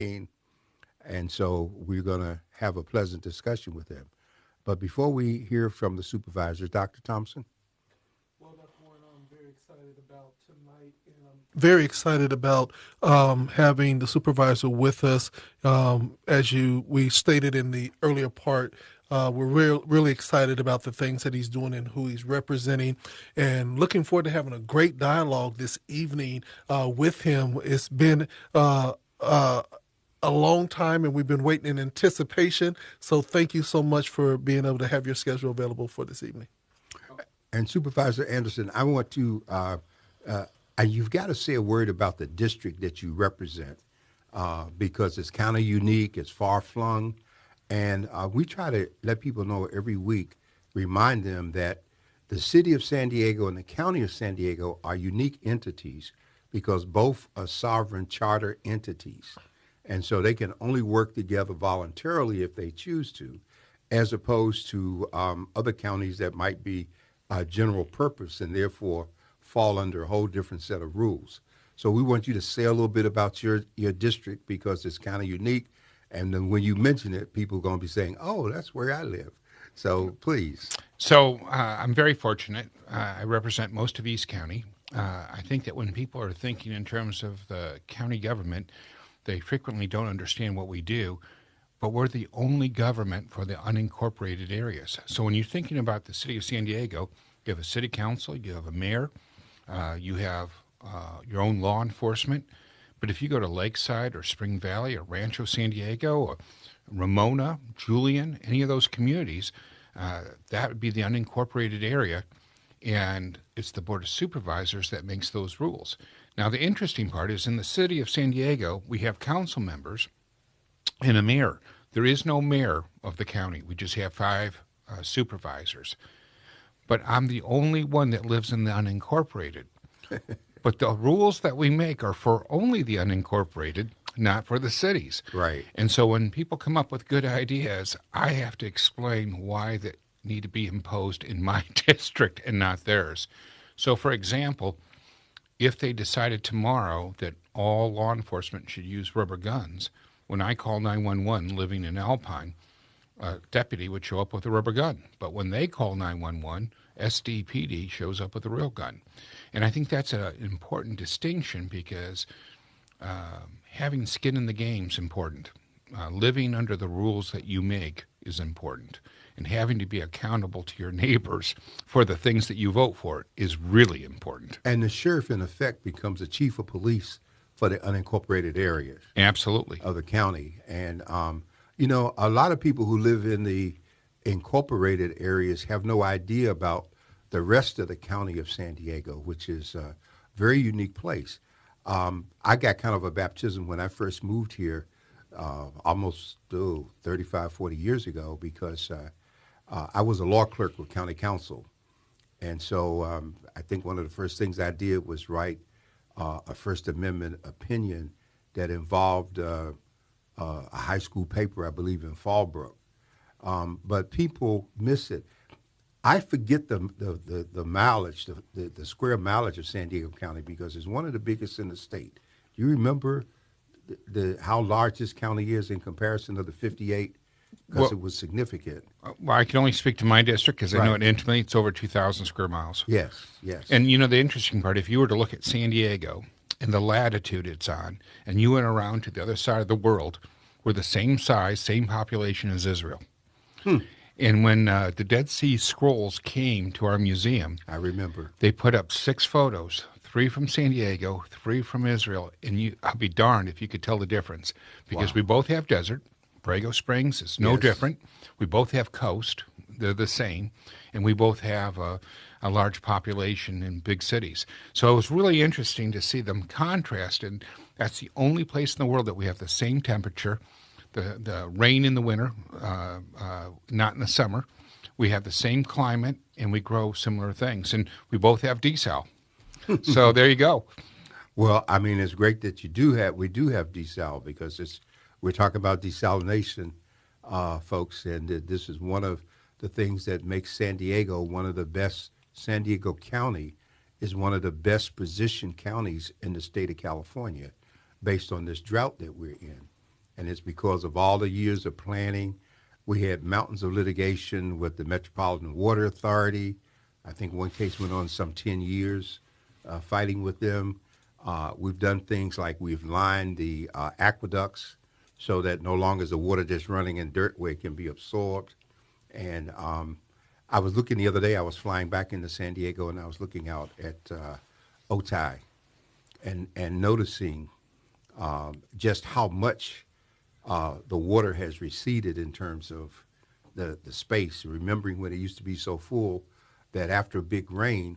And so we're going to have a pleasant discussion with him. But before we hear from the supervisors, Dr. Thompson? Well, Dr. Warren, I'm very excited about tonight, and I'm very excited about having the supervisor with us. As we stated in the earlier part, we're really excited about the things that he's doing and who he's representing, and looking forward to having a great dialogue this evening with him. It's been a long time, and we've been waiting in anticipation. So thank you so much for being able to have your schedule available for this evening. And Supervisor Anderson, I want to, you've got to say a word about the district that you represent because it's kind of unique, it's far flung, and we try to let people know every week, remind them that the city of San Diego and the county of San Diego are unique entities because both are sovereign charter entities. And so they can only work together voluntarily if they choose to, as opposed to other counties that might be general purpose and therefore fall under a whole different set of rules. So we want you to say a little bit about your district because it's kind of unique. And then when you mention it, people are going to be saying, oh, that's where I live. So please. So I'm very fortunate. I represent most of East County. I think that when people are thinking in terms of the county government, they frequently don't understand what we do, but we're the only government for the unincorporated areas. So when you're thinking about the city of San Diego, you have a city council, you have a mayor, you have your own law enforcement. But if you go to Lakeside or Spring Valley or Rancho San Diego or Ramona, Julian, any of those communities, that would be the unincorporated area, and it's the Board of Supervisors that makes those rules. Now, the interesting part is in the city of San Diego, we have council members and a mayor. There is no mayor of the county. We just have 5 supervisors. But I'm the only one that lives in the unincorporated. But the rules that we make are for only the unincorporated, not for the cities. Right. And so when people come up with good ideas, I have to explain why they need to be imposed in my district and not theirs. So, for example, if they decided tomorrow that all law enforcement should use rubber guns, when I call 911 living in Alpine, a deputy would show up with a rubber gun. But when they call 911, SDPD shows up with a real gun. And I think that's an important distinction because having skin in the game is important. Living under the rules that you make is important. And having to be accountable to your neighbors for the things that you vote for is really important. And the sheriff, in effect, becomes the chief of police for the unincorporated areas. Absolutely. Of the county. And, a lot of people who live in the incorporated areas have no idea about the rest of the county of San Diego, which is a very unique place. I got kind of a baptism when I first moved here almost 35, 40 years ago because I was a law clerk with county council. And so I think one of the first things I did was write a First Amendment opinion that involved a high school paper, I believe, in Fallbrook. But people miss it. I forget the mileage, the square mileage of San Diego County because it's one of the biggest in the state. Do you remember how large this county is in comparison to the 58? Because it was significant. Well, I can only speak to my district because Right. I know it intimately. It's over 2,000 square miles. Yes, yes. And, the interesting part, if you were to look at San Diego and the latitude it's on, and you went around to the other side of the world, we're the same size, same population as Israel. And when the Dead Sea Scrolls came to our museum, I remember. they put up 6 photos, 3 from San Diego, 3 from Israel, and I'll be darned if you could tell the difference because Wow. we both have desert. Brago Springs is no Yes. different. We both have coast. They're the same. And we both have a large population in big cities. So it was really interesting to see them contrast. And that's the only place in the world that we have the same temperature, the rain in the winter, not in the summer. We have the same climate, and we grow similar things. And we both have desal. So there you go. Well, I mean, it's great that we do have desal because we're talking about desalination, folks, and this is one of the things that makes San Diego one of the best. San Diego County is one of the best positioned counties in the state of California based on this drought that we're in. and it's because of all the years of planning. We had mountains of litigation with the Metropolitan Water Authority. I think one case went on some 10 years fighting with them. We've done things like we've lined the aqueducts so that no longer is the water just running in dirt where it can be absorbed. And I was looking the other day, I was flying back into San Diego, and I was looking out at Otay and noticing just how much the water has receded in terms of the space, remembering when it used to be so full that after a big rain,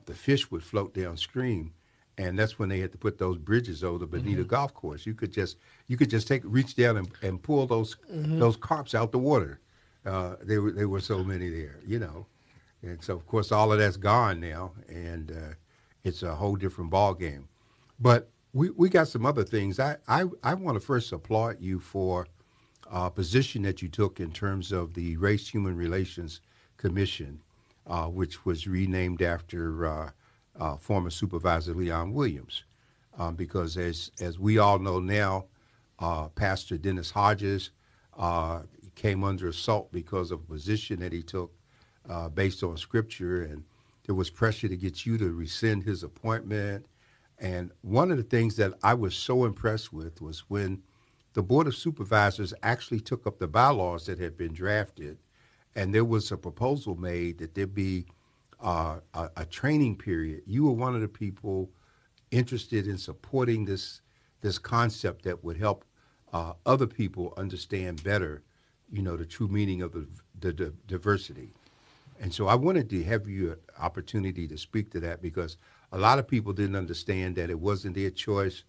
the fish would float downstream, and that's when they had to put those bridges over the Bonita Golf Course. You could just reach down and pull those carps out the water. There were so many there, and so of course all of that's gone now, and it's a whole different ball game. But we got some other things. I want to first applaud you for a position that you took in terms of the Race Human Relations Commission, which was renamed after former Supervisor Leon Williams, because as we all know now, Pastor Dennis Hodges came under assault because of a position that he took based on Scripture, and there was pressure to get you to rescind his appointment. And one of the things that I was so impressed with was when the Board of Supervisors actually took up the bylaws that had been drafted, and there was a proposal made that there be a training period. You were one of the people interested in supporting this concept that would help other people understand better, the true meaning of the diversity. And so I wanted to have you an opportunity to speak to that, because a lot of people didn't understand that it wasn't their choice.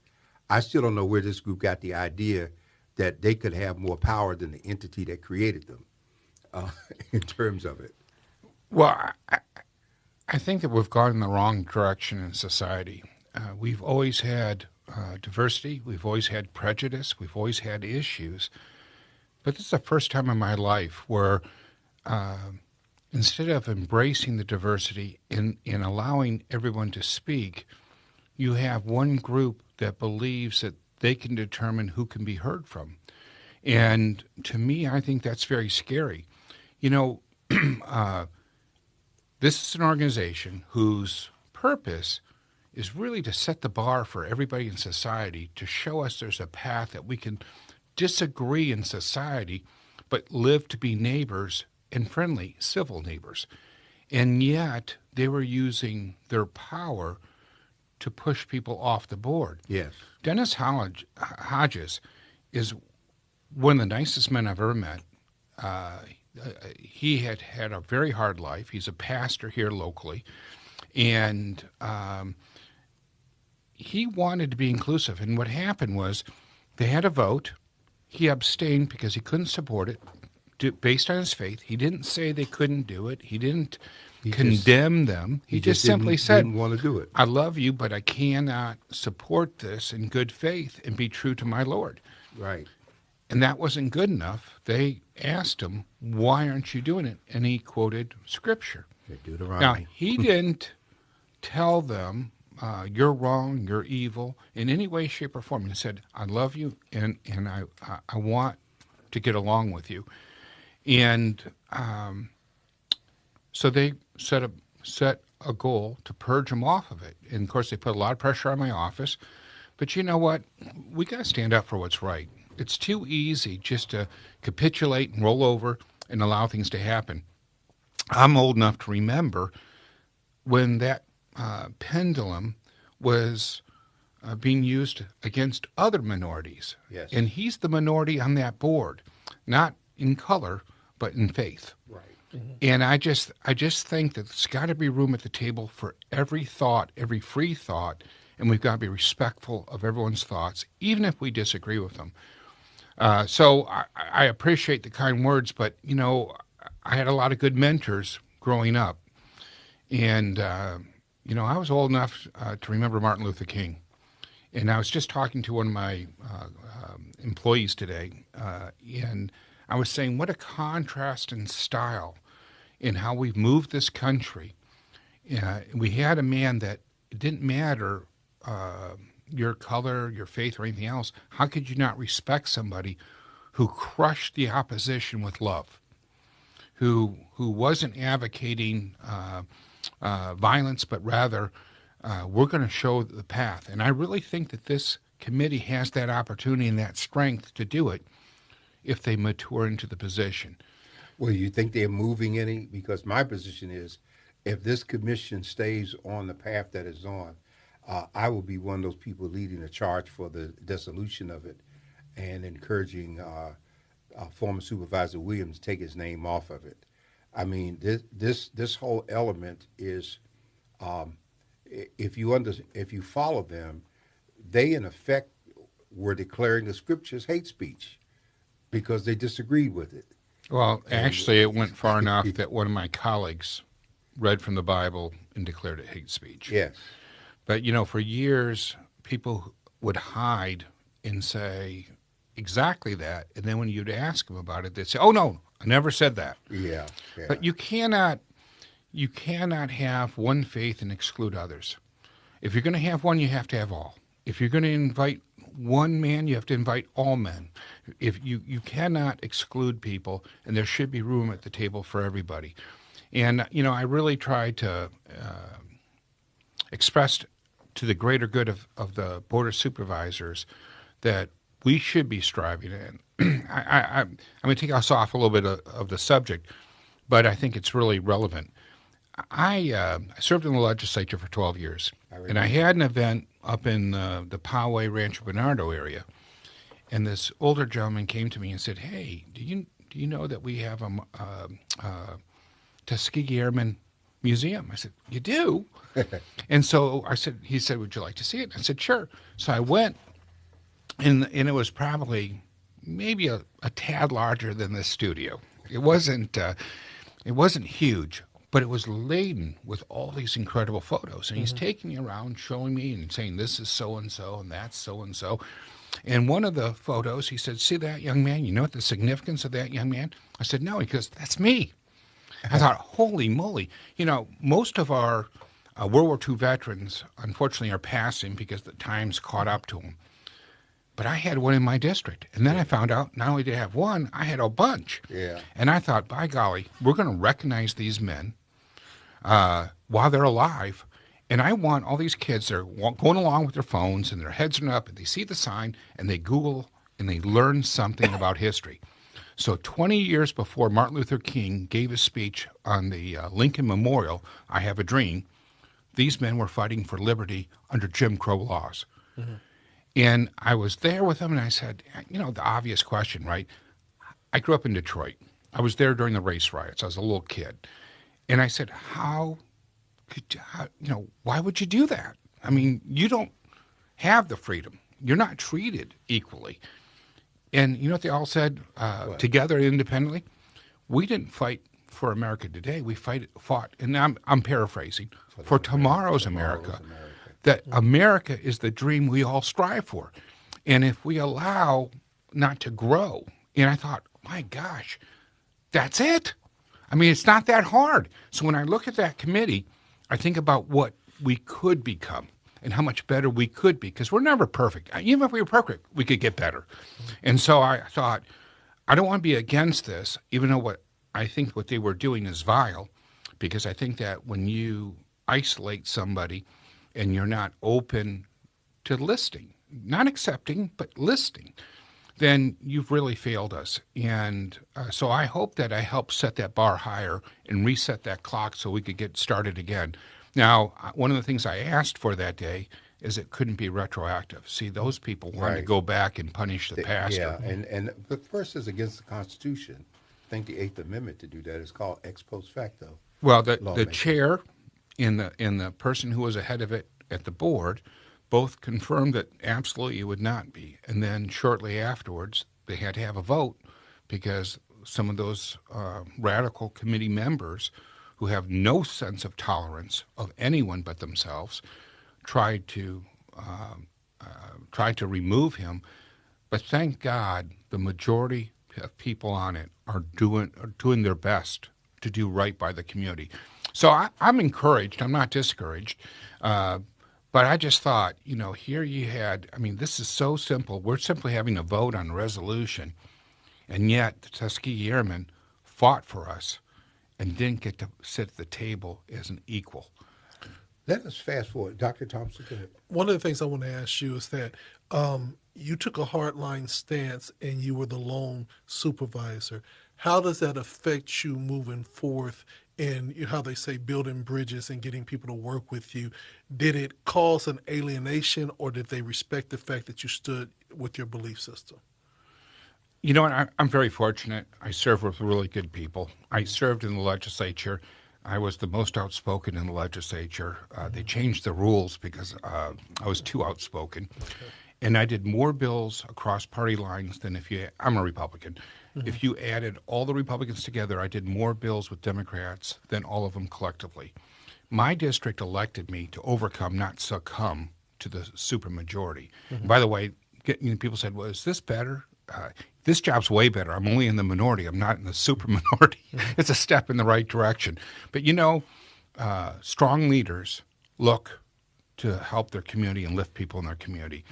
I still don't know where this group got the idea that they could have more power than the entity that created them in terms of it. Well, I think that we've gone in the wrong direction in society. We've always had diversity. We've always had prejudice. We've always had issues. But this is the first time in my life where instead of embracing the diversity and allowing everyone to speak, you have one group that believes that they can determine who can be heard from. And to me, I think that's very scary. This is an organization whose purpose is really to set the bar for everybody in society, to show us there's a path that we can disagree in society, but live to be neighbors and friendly, civil neighbors. And yet they were using their power to push people off the board. Yes. Dennis Hodges is one of the nicest men I've ever met. He had had a very hard life. He's a pastor here locally. And he wanted to be inclusive. And what happened was they had a vote. He abstained because he couldn't support it based on his faith. He didn't say they couldn't do it. He didn't condemn them. He just simply said, didn't want to do it. I love you, but I cannot support this in good faith and be true to my Lord. Right. And that wasn't good enough. They asked him, why aren't you doing it? And he quoted Scripture. Now, he didn't tell them, you're wrong, you're evil, in any way, shape, or form. He said, I love you, and I want to get along with you. And so they set a goal to purge him off of it. And, of course, they put a lot of pressure on my office. But you know what? We got to stand up for what's right. It's too easy just to capitulate and roll over and allow things to happen. I'm old enough to remember when that pendulum was being used against other minorities. Yes. And he's the minority on that board, not in color, but in faith. Right. Mm-hmm. And I just think that there's got to be room at the table for every thought, every free thought, and we've got to be respectful of everyone's thoughts, even if we disagree with them. So I appreciate the kind words, but, I had a lot of good mentors growing up. And, I was old enough to remember Martin Luther King. And I was just talking to one of my employees today, and I was saying what a contrast in style in how we've moved this country. We had a man that it didn't matter your color, your faith, or anything else, how could you not respect somebody who crushed the opposition with love, who wasn't advocating violence, but rather we're going to show the path. And I really think that this committee has that opportunity and that strength to do it if they mature into the position. Well, you think they're moving any? Because my position is, if this commission stays on the path that it's on, I will be one of those people leading the charge for the dissolution of it and encouraging former Supervisor Williams to take his name off of it. I mean, this whole element is, if you follow them, they in effect were declaring the scriptures hate speech because they disagreed with it. Well, actually, it went far enough that one of my colleagues read from the Bible and declared it hate speech. Yes. But, for years, people would hide and say exactly that. And then when you'd ask them about it, they'd say, oh, no, I never said that. Yeah. But you cannot have one faith and exclude others. If you're going to have one, you have to have all. If you're going to invite one man, you have to invite all men. If you cannot exclude people, and there should be room at the table for everybody. And, I really try to express to the greater good of the Board of Supervisors that we should be striving. And I'm going to take us off a little bit of the subject, but I think it's really relevant. I served in the legislature for 12 years, and I had an event up in the Poway Rancho Bernardo area, and this older gentleman came to me and said, hey, do you know that we have a Tuskegee Airmen museum? I said, you do? And so he said, would you like to see it? I said, sure. So I went, and it was probably maybe a tad larger than this studio. It wasn't huge, but it was laden with all these incredible photos. And he's taking me around, showing me and saying, this is so-and-so, and that's so-and-so. And one of the photos, he said, see that young man? You know what the significance of that young man? I said, no. He goes, that's me. I thought, holy moly. Most of our World War II veterans, unfortunately, are passing because the time's caught up to them. But I had one in my district. And then I found out not only did I have one, I had a bunch. Yeah. And I thought, by golly, we're going to recognize these men while they're alive. And I want all these kids, they're going along with their phones and their heads are up and they see the sign and they Google and they learn something about history. So 20 years before Martin Luther King gave his speech on the Lincoln Memorial, I Have a Dream, these men were fighting for liberty under Jim Crow laws. Mm-hmm. And I was there with them, and I said, the obvious question, right? I grew up in Detroit. I was there during the race riots. I was a little kid. And I said, why would you do that? I mean, you don't have the freedom. You're not treated equally. And you know what they all said together independently? We didn't fight for America today. We fought, and I'm paraphrasing, for tomorrow's America. That America is the dream we all strive for. And if we allow not to grow, and I thought, my gosh, that's it. I mean, it's not that hard. So when I look at that committee, I think about what we could become and how much better we could be, because we're never perfect. Even if we were perfect, we could get better. And so I thought, I don't want to be against this, even though I think what they were doing is vile, because I think that when you isolate somebody and you're not open to listening, not accepting, but listening, then you've really failed us. And so I hope that I help set that bar higher and reset that clock so we could get started again. Now, one of the things I asked for that day is it couldn't be retroactive. See, those people wanted to go back and punish the pastor. Yeah, and the first is against the Constitution. I think the Eighth Amendment to do that is called ex post facto. Well, the chair and the person who was ahead of it at the board both confirmed that absolutely it would not be. And then shortly afterwards, they had to have a vote because some of those radical committee members who have no sense of tolerance of anyone but themselves tried to remove him. But thank God the majority of people on it are doing their best to do right by the community. So I'm encouraged. I'm not discouraged. But I just thought, here you had, this is so simple. We're simply having a vote on a resolution, and yet the Tuskegee Airmen fought for us and didn't get to sit at the table as an equal. Let us fast forward. Dr. Thompson, go ahead. One of the things I want to ask you is that you took a hardline stance and you were the lone supervisor. How does that affect you moving forth in how they say building bridges and getting people to work with you? Did it cause an alienation, or did they respect the fact that you stood with your belief system? You know what? I'm very fortunate. I serve with really good people. I served in the legislature. I was the most outspoken in the legislature. They changed the rules because I was too outspoken. Okay. And I did more bills across party lines than I'm a Republican. Mm-hmm. If you added all the Republicans together, I did more bills with Democrats than all of them collectively. My district elected me to overcome, not succumb, to the supermajority. Mm-hmm. By the way, people said, well, is this better? This job's way better. I'm only in the minority. I'm not in the super minority. Mm-hmm. It's a step in the right direction. But strong leaders look to help their community and lift people in their community.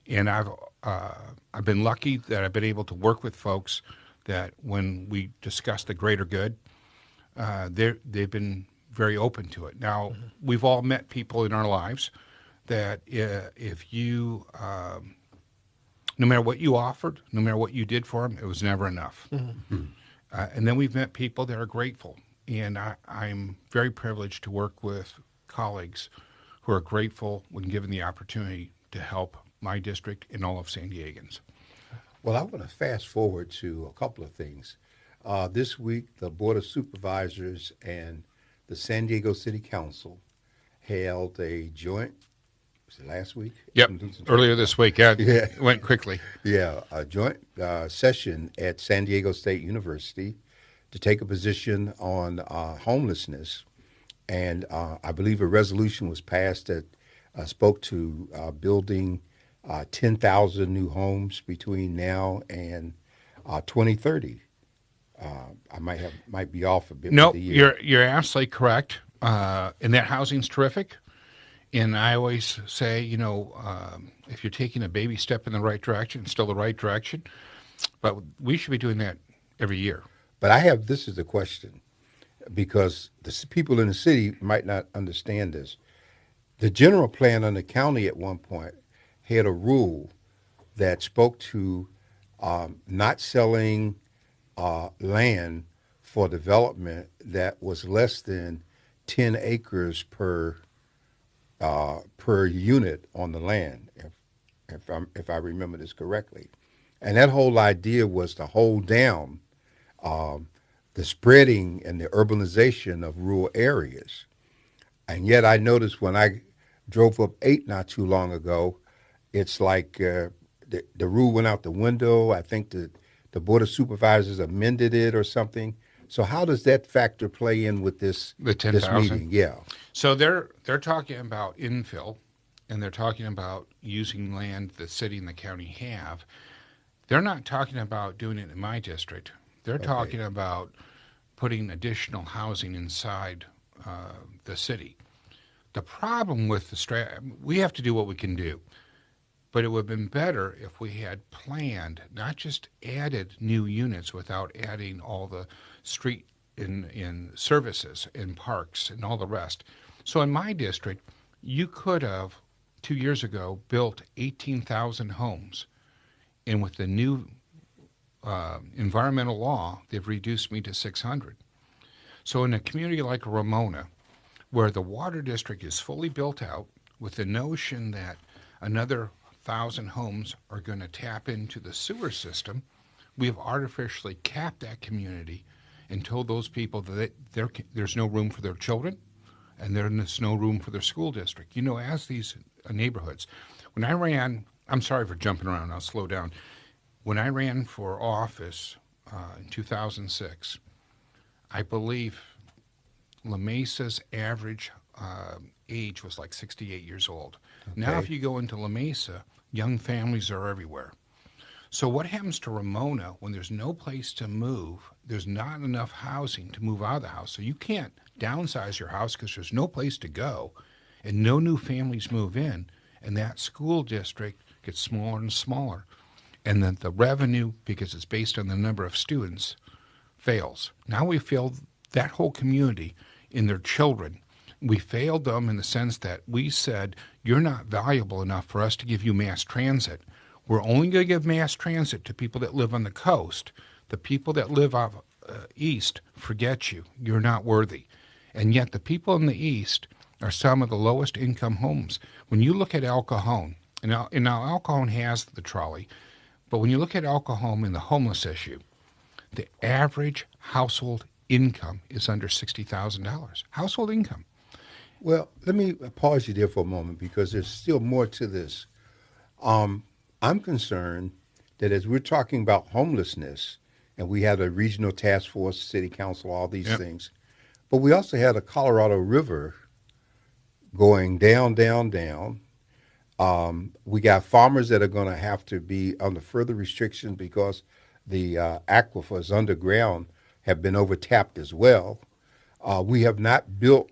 And I've been lucky that I've been able to work with folks that when we discuss the greater good, they've been very open to it. Now, mm-hmm. we've all met people in our lives that if you no matter what you offered, no matter what you did for them, it was never enough. Mm-hmm. And then we've met people that are grateful. And I'm very privileged to work with colleagues who are grateful when given the opportunity to help my district and all of San Diegans. Well, I want to fast forward to a couple of things. This week, the Board of Supervisors and the San Diego City Council held a joint, was it last week? Yep, earlier this week. Yeah, it went quickly. Yeah, a joint session at San Diego State University to take a position on homelessness. And I believe a resolution was passed that spoke to building 10,000 new homes between now and 2030. I might be off a bit. No, you're absolutely correct. And that housing's terrific. And I always say, if you're taking a baby step in the right direction, it's still the right direction. But we should be doing that every year. But this is the question, because the people in the city might not understand this. The general plan on the county at one point had a rule that spoke to not selling land for development that was less than 10 acres per unit on the land, if I remember this correctly. And that whole idea was to hold down the spreading and the urbanization of rural areas. And yet I noticed when I drove up 8 not too long ago, it's like the rule went out the window. I think the Board of Supervisors amended it or something. So how does that factor play in with this meeting? Yeah. So they're talking about infill, and they're talking about using land the city and the county have. They're not talking about doing it in my district. They're talking about putting additional housing inside the city. The problem with we have to do what we can do. But it would have been better if we had planned, not just added new units without adding all the street in services, in parks, and all the rest. So in my district, you could have, 2 years ago, built 18,000 homes. And with the new environmental law, they've reduced me to 600. So in a community like Ramona, where the water district is fully built out, with the notion that another 1,000 homes are going to tap into the sewer system, we have artificially capped that community and told those people that there's no room for their children and there's no room for their school district. As these neighborhoods, when I ran, I'm sorry for jumping around, I'll slow down. When I ran for office in 2006, I believe La Mesa's average age was like 68 years old. Okay. Now if you go into La Mesa, young families are everywhere. So what happens to Ramona when there's no place to move? There's not enough housing to move out of the house. So you can't downsize your house because there's no place to go. and no new families move in, and that school district gets smaller and smaller. And then the revenue, because it's based on the number of students, fails. Now we failed that whole community in their children. We failed them in the sense that we said, you're not valuable enough for us to give you mass transit. We're only going to give mass transit to people that live on the coast. The people that live out east, forget you. You're not worthy. And yet the people in the east are some of the lowest income homes. When you look at El Cajon, and now El Cajon has the trolley, but when you look at El Cajon and the homeless issue, the average household income is under $60,000. Household income. Well, let me pause you there for a moment because there's still more to this. I'm concerned that as we're talking about homelessness, and we had a regional task force, city council, all these things, but we also had a Colorado River going down, down, down. We got farmers that are going to have to be under further restrictions because the aquifers underground have been overtapped as well. We have not built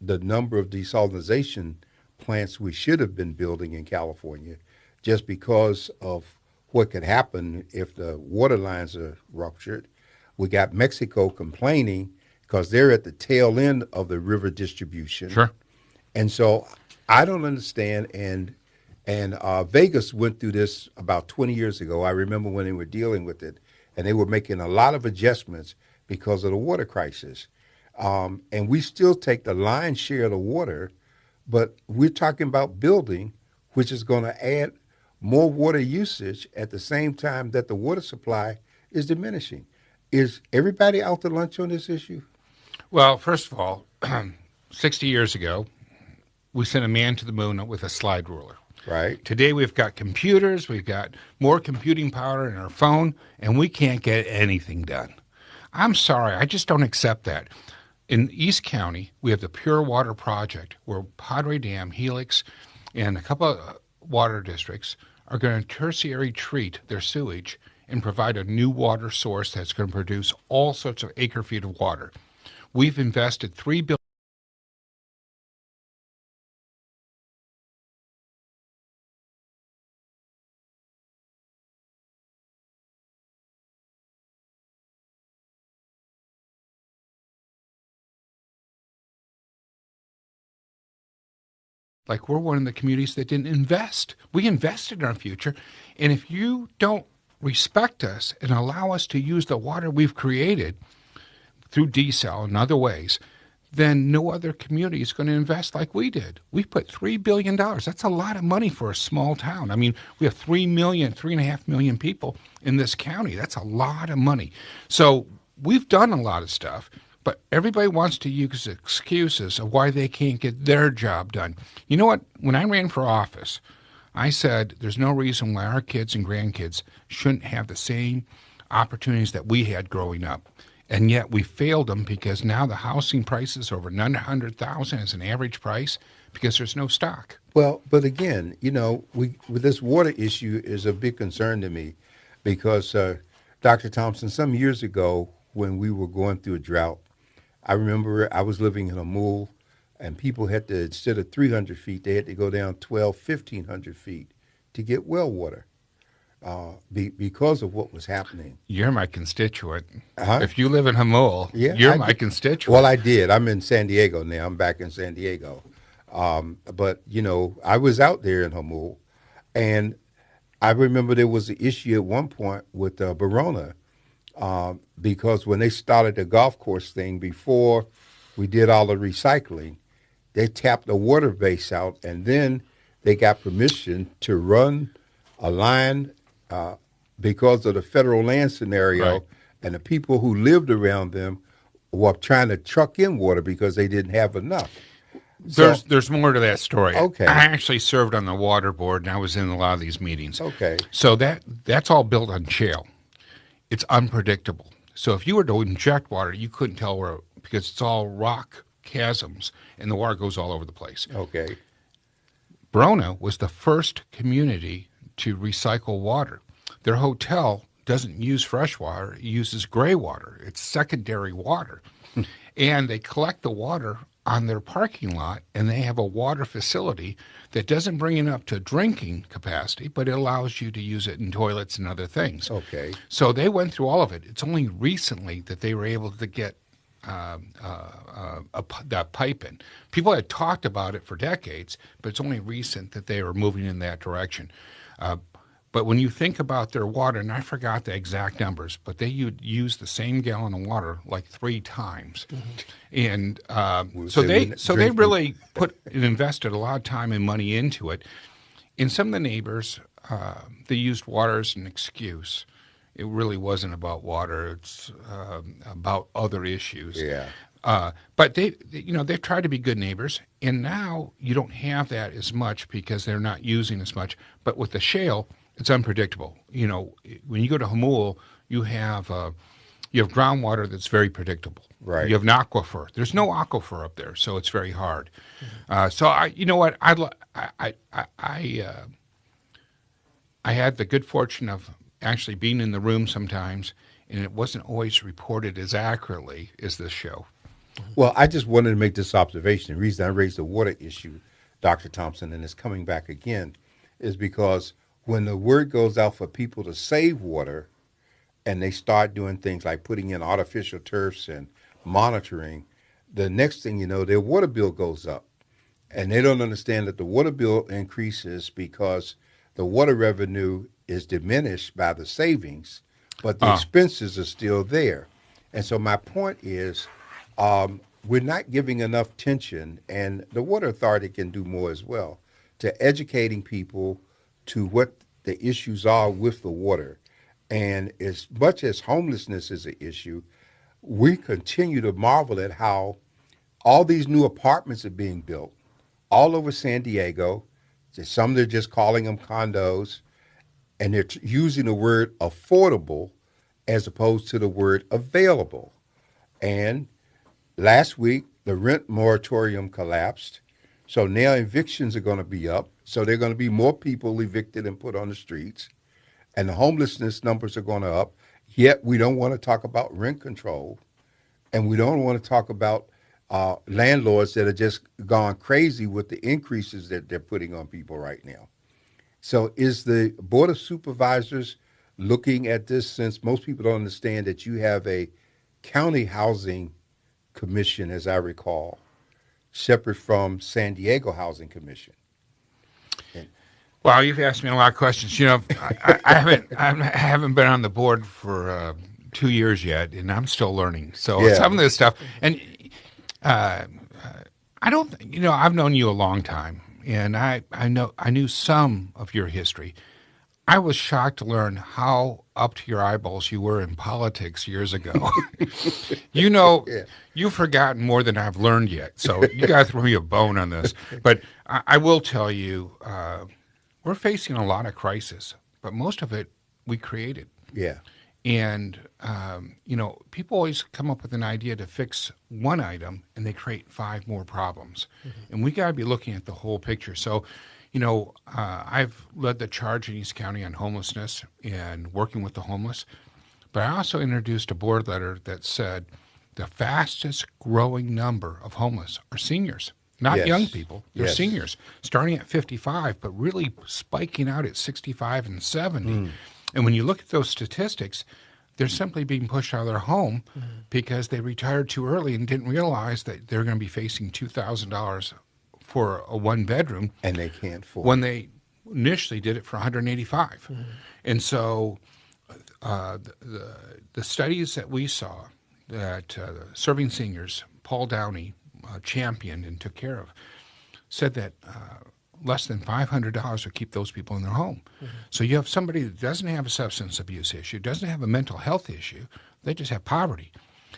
the number of desalination plants we should have been building in California just because of what could happen if the water lines are ruptured. We got Mexico complaining because they're at the tail end of the river distribution. Sure. And so I don't understand. And Vegas went through this about 20 years ago. I remember when they were dealing with it, and they were making a lot of adjustments because of the water crisis. And we still take the lion's share of the water, but we're talking about building, which is going to add more water usage at the same time that the water supply is diminishing. Is everybody out to lunch on this issue? Well, first of all, 60 years ago, we sent a man to the moon with a slide ruler. Right. Today we've got computers, we've got more computing power in our phone, and we can't get anything done. I'm sorry, I just don't accept that. In East County, we have the Pure Water Project, where Padre Dam, Helix, and a couple of water districts are going to tertiary treat their sewage and provide a new water source that's going to produce all sorts of acre-feet of water. We've invested $3 billion. Like we're one of the communities that didn't invest. We invested in our future. And if you don't respect us and allow us to use the water we've created through desal and other ways, then no other community is going to invest like we did. We put $3 billion. That's a lot of money for a small town. I mean, we have 3.5 million people in this county. That's a lot of money. So we've done a lot of stuff. But everybody wants to use excuses of why they can't get their job done. You know what? When I ran for office, I said there's no reason why our kids and grandkids shouldn't have the same opportunities that we had growing up. And yet we failed them because now the housing price is over $900,000 as an average price because there's no stock. Well, but again, you know, with this water issue is a big concern to me because, Dr. Thompson, some years ago when we were going through a drought, I remember I was living in a mule, and people had to, instead of 300 feet, they had to go down 1,500 feet to get well water because of what was happening. You're my constituent. Uh-huh. If you live in Hamul, Yeah, you're my constituent. Well, I did. I'm in San Diego now. I'm back in San Diego. But, you know, I was out there in Hamul, and I remember there was an issue at one point with Verona, because when they started the golf course thing, before we did all the recycling, they tapped the water base out, and then they got permission to run a line because of the federal land scenario, Right. and the people who lived around them were trying to truck in water because they didn't have enough. There's more to that story. Okay. I actually served on the water board, and I was in a lot of these meetings. Okay. So that's all built on shale. It's unpredictable. So if you were to inject water, you couldn't tell where, because it's all rock chasms, and the water goes all over the place. Okay. Verona was the first community to recycle water. Their hotel doesn't use fresh water, it uses gray water. It's secondary water. And they collect the water on their parking lot, and they have a water facility that doesn't bring it up to drinking capacity, but it allows you to use it in toilets and other things. Okay. So they went through all of it. It's only recently that they were able to get that pipe in. People had talked about it for decades, but it's only recent that they were moving in that direction. But when you think about their water, and I forgot the exact numbers, but they use the same gallon of water like 3 times, and so they really put and invested a lot of time and money into it. And some of the neighbors, they used water as an excuse. It really wasn't about water; it's about other issues. Yeah. But they've tried to be good neighbors, and now you don't have that as much because they're not using as much. But with the shale, it's unpredictable. When you go to Hamul, you have groundwater that's very predictable. Right. You have an aquifer. There's no aquifer up there, so it's very hard. So I had the good fortune of actually being in the room sometimes, and it wasn't always reported as accurately as this show. Well, I just wanted to make this observation. The reason I raised the water issue, Dr. Thompson, and it's coming back again, is because when the word goes out for people to save water and they start doing things like putting in artificial turfs and monitoring, the next thing you know, their water bill goes up. And they don't understand that the water bill increases because the water revenue is diminished by the savings, but the expenses are still there. And so my point is, we're not giving enough attention, and the Water Authority can do more as well, to educating people to what the issues are with the water. And as much as homelessness is an issue, we continue to marvel at how all these new apartments are being built all over San Diego. Some they're just calling them condos, and they're using the word affordable as opposed to the word available. And last week, the rent moratorium collapsed, so now evictions are going to be up. So there are going to be more people evicted and put on the streets, and the homelessness numbers are going up. Yet we don't want to talk about rent control, and we don't want to talk about landlords that are just gone crazy with the increases that they're putting on people right now. So is the Board of Supervisors looking at this, since most people don't understand that you have a county housing commission, as I recall, separate from San Diego Housing Commission? Well, you've asked me a lot of questions. I haven't been on the board for 2 years yet, and I'm still learning. So some of this stuff, and I don't, I've known you a long time, and I knew some of your history. I was shocked to learn how up to your eyeballs you were in politics years ago. You've forgotten more than I've learned yet. So you got to throw me a bone on this. But I will tell you, we're facing a lot of crisis, but most of it we created. Yeah. And, people always come up with an idea to fix one item, and they create 5 more problems. Mm-hmm. And we got to be looking at the whole picture. So, I've led the charge in East County on homelessness and working with the homeless. But I also introduced a board letter that said the fastest growing number of homeless are seniors. Not young people, they're seniors, starting at 55, but really spiking out at 65 and 70. And when you look at those statistics, they're simply being pushed out of their home because they retired too early and didn't realize that they're going to be facing $2,000 for a 1-bedroom. And they can't afford when they initially did it for $185. And so the studies that we saw that Serving Seniors, Paul Downey, championed and took care of, said that less than $500 would keep those people in their home. So you have somebody that doesn't have a substance abuse issue, doesn't have a mental health issue, they just have poverty.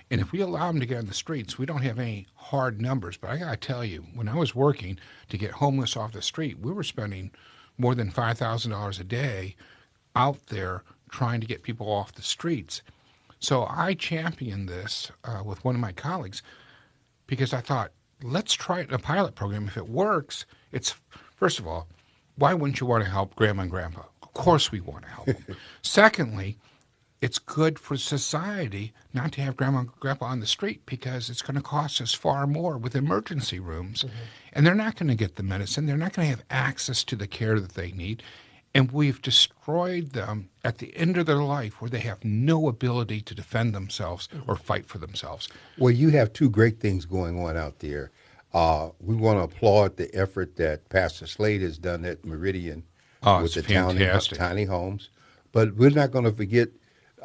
And if we allow them to get on the streets, we don't have any hard numbers. But I got to tell you, when I was working to get homeless off the street, we were spending more than $5,000 a day out there trying to get people off the streets. So I championed this with one of my colleagues because I thought, let's try it in a pilot program. If it works, first of all, why wouldn't you want to help Grandma and Grandpa? Of course we want to help them. Secondly, it's good for society not to have grandma and grandpa on the street because it's going to cost us far more with emergency rooms. And they're not going to get the medicine. They're not going to have access to the care that they need. And we've destroyed them at the end of their life where they have no ability to defend themselves or fight for themselves. Well, you have two great things going on out there. We want to applaud the effort that Pastor Slade has done at Meridian with It's the fantastic. tiny homes. But we're not going to forget,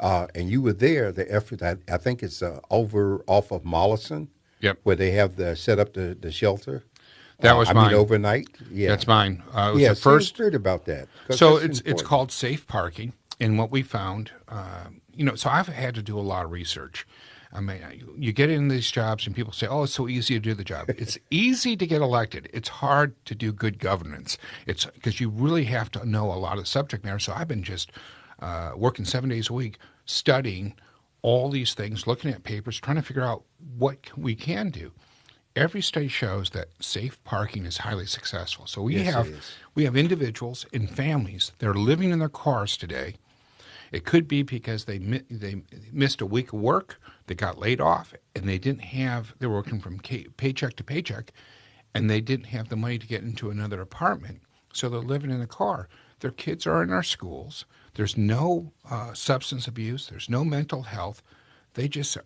and you were there, the effort, I think it's over off of Mollison, Yep. where they have set up the shelter. That was mine. Overnight. Yeah. That's mine. It was Yeah, the first. heard about that. 'Cause So that's it's important. called safe parking, and what we found, so I've had to do a lot of research. I mean, you get in these jobs and people say, "Oh, it's so easy to do the job." It's easy to get elected. It's hard to do good governance. It's because you really have to know a lot of subject matter. So I've been just working 7 days a week, studying all these things, looking at papers, trying to figure out what we can do. Every study shows that safe parking is highly successful. So we Yes, have it is. we have individuals and families that are living in their cars today. It could be because they missed a week of work, they got laid off, and they were working from paycheck to paycheck, and they didn't have the money to get into another apartment. So they're living in a car. Their kids are in our schools. There's no substance abuse. There's no mental health. They just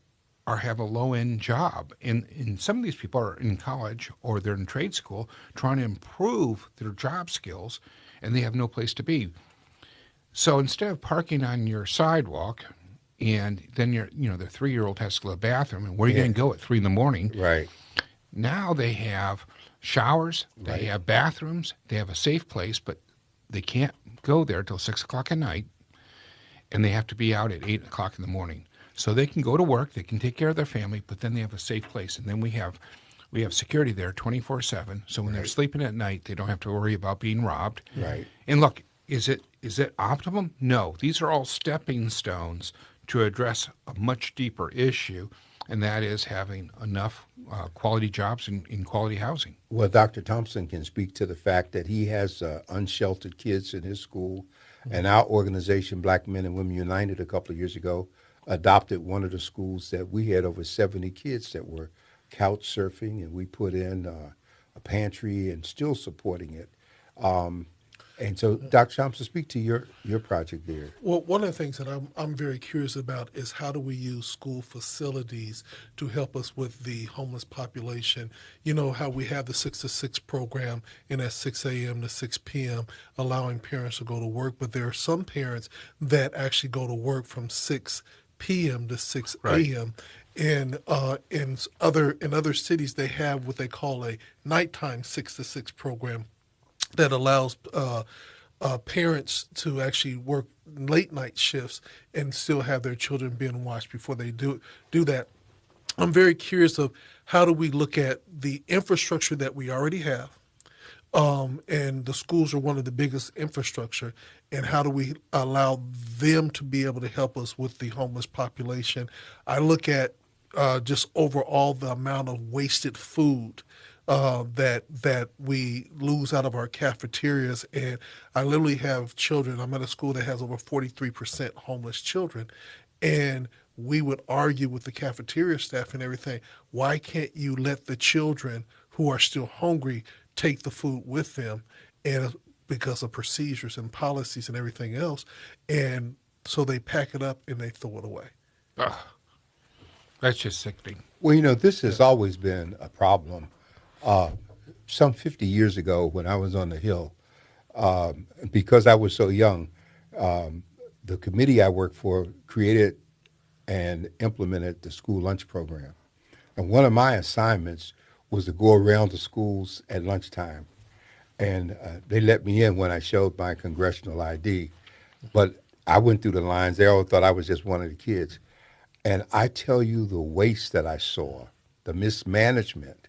have a low-end job. And some of these people are in college or they're in trade school trying to improve their job skills, and they have no place to be. So instead of parking on your sidewalk, and then the 3-year-old has to go to the bathroom, and where are you going to go at 3 a.m? Right. Now they have showers, they Right. have bathrooms, they have a safe place, but they can't go there till 6 o'clock at night, and they have to be out at 8 o'clock in the morning. So they can go to work, they can take care of their family, but then they have a safe place. And then we have security there 24/7. So when they're sleeping at night, they don't have to worry about being robbed. Right. And look, is it optimum? No. These are all stepping stones to address a much deeper issue, and that is having enough quality jobs in quality housing. Well, Dr. Thompson can speak to the fact that he has unsheltered kids in his school, and our organization, Black Men and Women United, a couple of years ago, adopted one of the schools that we had over 70 kids that were couch surfing, and we put in a pantry and still supporting it. And so, Dr. Thompson, speak to your project there. Well, one of the things that I'm very curious about is how do we use school facilities to help us with the homeless population? You know how we have the 6 to 6 program and at 6 a.m. to 6 p.m. allowing parents to go to work, but there are some parents that actually go to work from 6 p.m. to 6 Right. a.m. In other cities, they have what they call a nighttime 6 to 6 program that allows parents to actually work late night shifts and still have their children being watched before they do that. I'm very curious of how do we look at the infrastructure that we already have, and the schools are one of the biggest infrastructure, and how do we allow them to be able to help us with the homeless population? I look at just overall the amount of wasted food that we lose out of our cafeterias. And I literally have children. I'm at a school that has over 43% homeless children. And we would argue with the cafeteria staff and everything, why can't you let the children who are still hungry take the food with them? And because of procedures and policies and everything else. And so they pack it up and they throw it away. Ugh. That's just sickening. Well, this has always been a problem. Some 50 years ago when I was on the Hill, because I was so young, the committee I worked for created and implemented the school lunch program. And one of my assignments was to go around the schools at lunchtime. And they let me in when I showed my congressional ID. But I went through the lines. They all thought I was just one of the kids. And I tell you, the waste that I saw, the mismanagement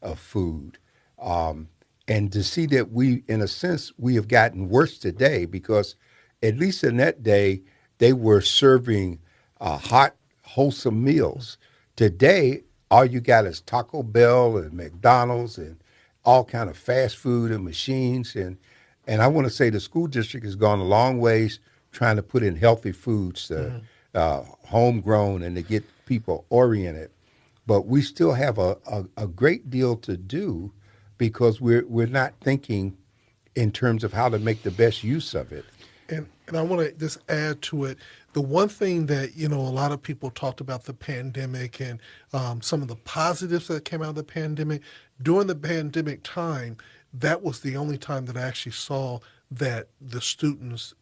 of food, and to see that we, in a sense, we have gotten worse today because at least in that day, they were serving hot, wholesome meals. Today, all you got is Taco Bell and McDonald's and all kind of fast food and machines. And I want to say the school district has gone a long ways trying to put in healthy foods to homegrown and to get people oriented. But we still have a great deal to do because we're not thinking in terms of how to make the best use of it. And I want to just add to it. The one thing that, a lot of people talked about the pandemic and some of the positives that came out of the pandemic. During the pandemic time, that was the only time that I actually saw that the students,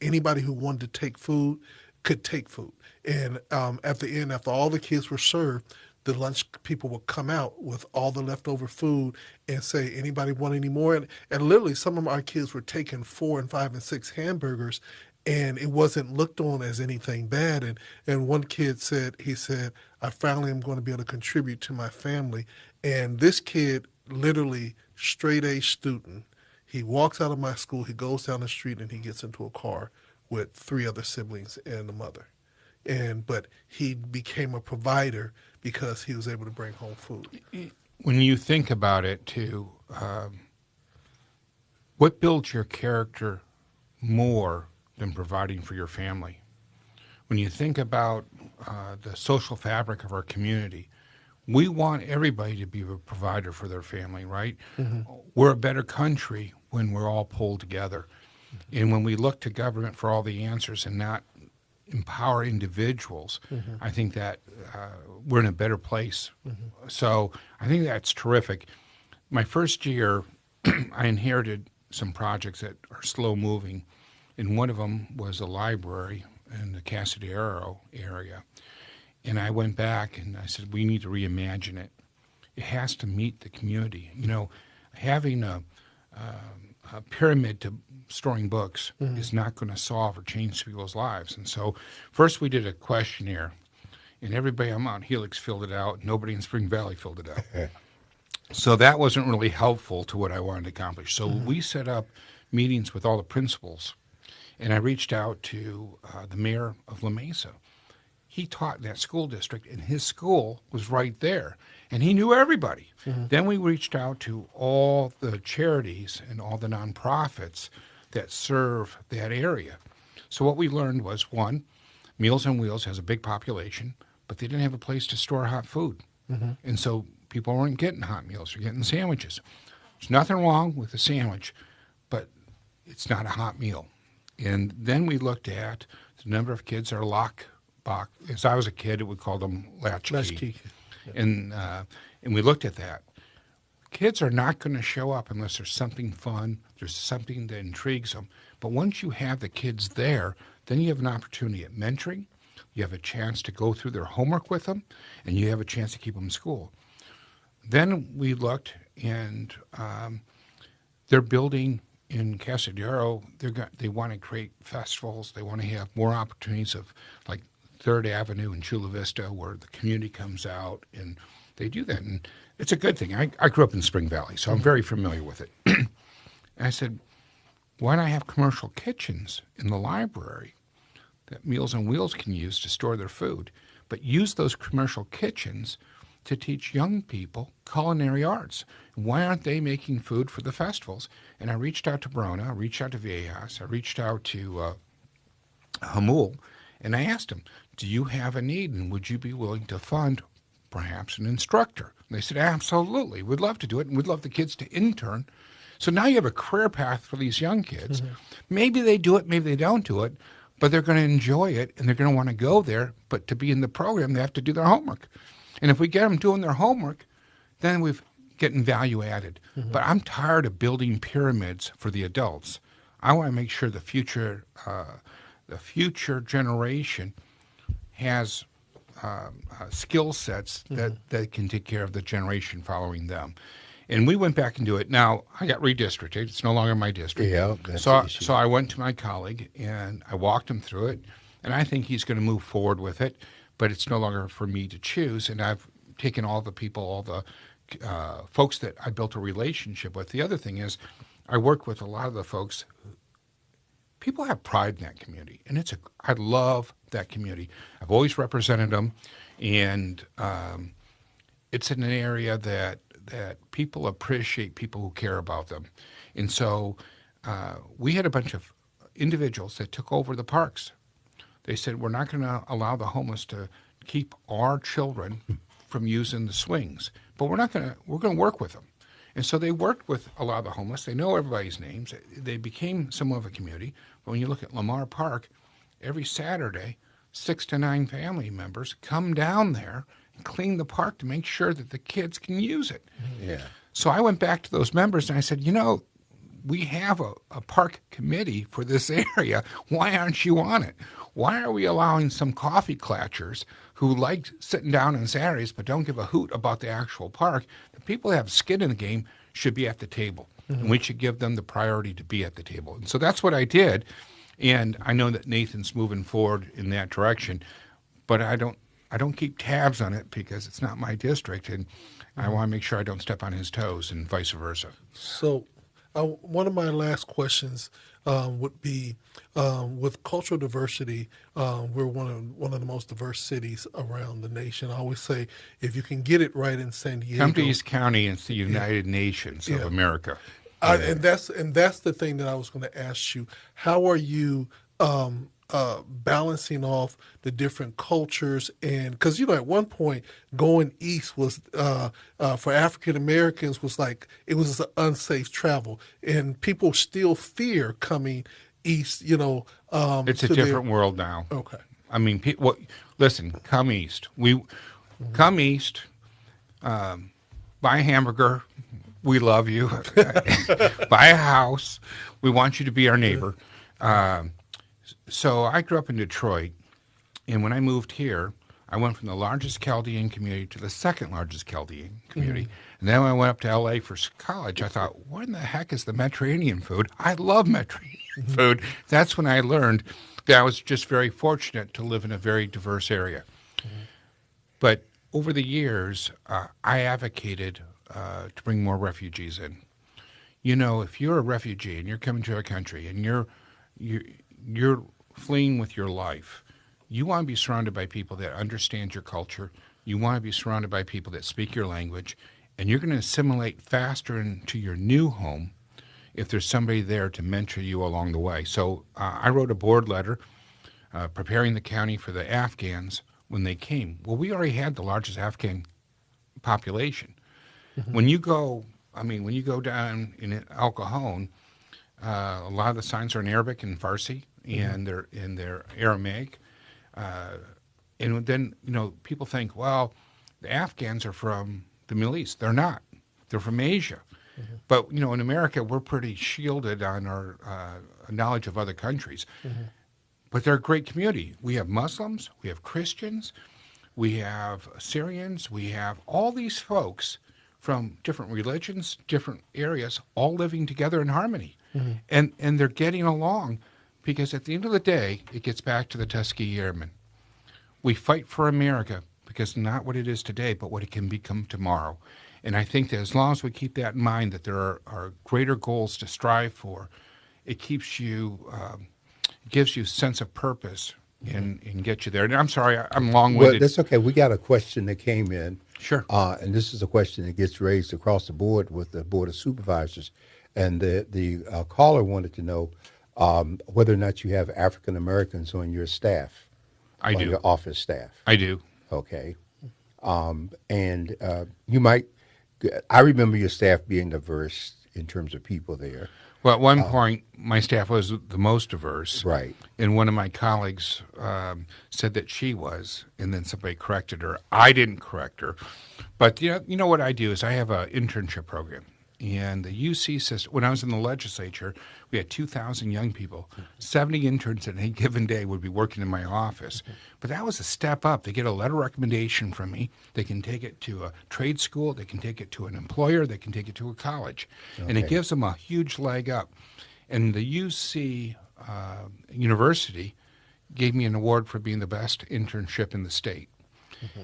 anybody who wanted to take food could take food. And at the end, after all the kids were served, the lunch people would come out with all the leftover food and say, anybody want any more? And literally some of our kids were taking 4 and 5 and 6 hamburgers, and it wasn't looked on as anything bad. And one kid said, I finally am going to be able to contribute to my family. And this kid, literally straight A student, he walks out of my school, he goes down the street, and he gets into a car with 3 other siblings and a mother. But he became a provider because he was able to bring home food. When you think about it, too, what builds your character more than providing for your family? When you think about the social fabric of our community, we want everybody to be a provider for their family, right? Mm-hmm. We're a better country when we're all pulled together. Mm-hmm. And when we look to government for all the answers and not empower individuals, mm-hmm. I think that we're in a better place. Mm-hmm. So I think that's terrific. My first year, I inherited some projects that are slow moving, and one of them was a library in the Casadero area. And I went back and I said, we need to reimagine it. It has to meet the community. Having a pyramid to storing books mm-hmm. is not going to solve or change people's lives. And so first we did a questionnaire, and everybody on Mount Helix filled it out. Nobody in Spring Valley filled it out. So that wasn't really helpful to what I wanted to accomplish. So mm-hmm. we set up meetings with all the principals, and I reached out to the mayor of La Mesa. He taught in that school district, and his school was right there, and he knew everybody. Mm-hmm. Then we reached out to all the charities and all the nonprofits that serve that area. So what we learned was, one, Meals on Wheels has a big population, but they didn't have a place to store hot food. Mm-hmm. And so people weren't getting hot meals, they're getting sandwiches. There's nothing wrong with a sandwich, but it's not a hot meal. And then we looked at the number of kids that are lockbox. As I was a kid, we called them latchkey. Yeah. And we looked at that. Kids are not going to show up unless there's something fun, there's something that intrigues them. But once you have the kids there, then you have an opportunity at mentoring. You have a chance to go through their homework with them, and you have a chance to keep them in school. Then we looked, and they're building in Casadero. They want to create festivals. They want to have more opportunities of like 3rd Avenue in Chula Vista, where the community comes out, and they do that. And it's a good thing. I grew up in Spring Valley, so I'm very familiar with it. And I said, why not have commercial kitchens in the library that Meals on Wheels can use to store their food, but use those commercial kitchens to teach young people culinary arts? Why aren't they making food for the festivals? And I reached out to Brona, I reached out to Viejas, I reached out to Hamul, and I asked them, do you have a need, and would you be willing to fund perhaps an instructor? And they said, absolutely, we'd love to do it, and we'd love the kids to intern. So now you have a career path for these young kids. Mm-hmm. Maybe they do it, maybe they don't do it, but they're going to enjoy it, and they're going to want to go there. But to be in the program, they have to do their homework. And if we get them doing their homework, then we've getting value added. Mm-hmm. But I'm tired of building pyramids for the adults. I want to make sure the future generation has skill sets that can take care of the generation following them. And we went back and do it. Now, I got redistricted. It's no longer my district. Yeah, that's so, the issue. So I went to my colleague, and I walked him through it, and I think he's going to move forward with it, but it's no longer for me to choose. And I've taken all the people, all the folks that I built a relationship with. The other thing is I work with a lot of the folks. People have pride in that community, and I love that community. I've always represented them, and it's in an area that people appreciate people who care about them. And so we had a bunch of individuals that took over the parks. They said, we're not going to allow the homeless to keep our children from using the swings, but we're going to work with them. And so they worked with a lot of the homeless. They know everybody's names. They became somewhat of a community. But when you look at Lamar Park, every Saturday, 6 to 9 family members come down there and clean the park to make sure that the kids can use it. Yeah. So I went back to those members and I said, we have a park committee for this area. Why aren't you on it? Why are we allowing some coffee clatchers who like sitting down on Saturdays but don't give a hoot about the actual park? The people that have skin in the game should be at the table, and we should give them the priority to be at the table. And so that's what I did, and I know that Nathan's moving forward in that direction, but I don't keep tabs on it because it's not my district, and I want to make sure I don't step on his toes and vice versa. So one of my last questions would be, with cultural diversity, we're one of the most diverse cities around the nation. I always say, if you can get it right in San Diego, Come to East County, it's the United Nations of America. and that's the thing that I was going to ask you. How are you balancing off the different cultures? And because at one point going east was for African Americans was like it was an unsafe travel, and people still fear coming east. It's a different world now. Okay. I mean, listen, come east. Come east, buy a hamburger. We love you. Buy a house. We want you to be our neighbor. So I grew up in Detroit, and when I moved here, I went from the largest Chaldean community to the second largest Chaldean community. And then when I went up to L.A. for college, I thought, what in the heck is the Mediterranean food? I love Mediterranean food. That's when I learned that I was just very fortunate to live in a very diverse area. But over the years, I advocated to bring more refugees in. If you're a refugee and you're coming to our country and you're fleeing with your life, you want to be surrounded by people that understand your culture. You want to be surrounded by people that speak your language, and you're going to assimilate faster into your new home if there's somebody there to mentor you along the way. So I wrote a board letter preparing the county for the Afghans when they came. Well, we already had the largest Afghan population. When you go down in El Cajon, a lot of the signs are in Arabic and Farsi, and they're Aramaic. And then, people think, well, the Afghans are from the Middle East. They're not. They're from Asia. But, in America, we're pretty shielded on our knowledge of other countries. But they're a great community. We have Muslims. We have Christians. We have Syrians. We have all these folks from different religions, different areas, all living together in harmony. And they're getting along because at the end of the day, it gets back to the Tuskegee Airmen. We fight for America because not what it is today, but what it can become tomorrow. And I think that as long as we keep that in mind, that there are greater goals to strive for, it keeps you, gives you a sense of purpose and gets you there. And I'm sorry, I'm long-winded. Well, that's okay. We got a question that came in. Sure. And this is a question that gets raised across the board with the Board of Supervisors. And the caller wanted to know whether or not you have African Americans on your staff. I do. Your office staff. I do. Okay. And you might, I remember your staff being diverse in terms of people there. Well, at one point, my staff was the most diverse. Right. And one of my colleagues said that she was, and then somebody corrected her. I didn't correct her. But you know what I do is I have an internship program. And the UC system, when I was in the legislature, we had 2,000 young people. 70 interns at any given day would be working in my office. But that was a step up. They get a letter of recommendation from me. They can take it to a trade school. They can take it to an employer. They can take it to a college. Okay. And it gives them a huge leg up. And the UC University gave me an award for being the best internship in the state.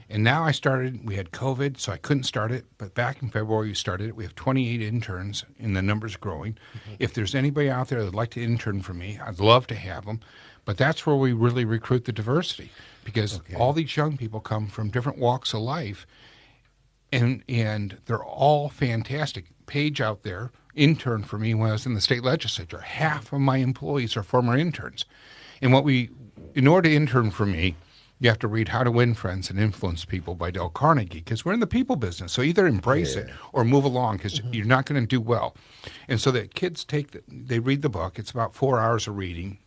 And now we had COVID, so I couldn't start it. But back in February, we started it. We have 28 interns, and the number's growing. If there's anybody out there that would like to intern for me, I'd love to have them. But that's where we really recruit the diversity, because all these young people come from different walks of life, and they're all fantastic. Paige out there interned for me when I was in the state legislature. Half of my employees are former interns. And in order to intern for me, you have to read How to Win Friends and Influence People by Dale Carnegie, because we're in the people business. So either embrace it or move along, because you're not going to do well. And so the kids they read the book. It's about 4 hours of reading,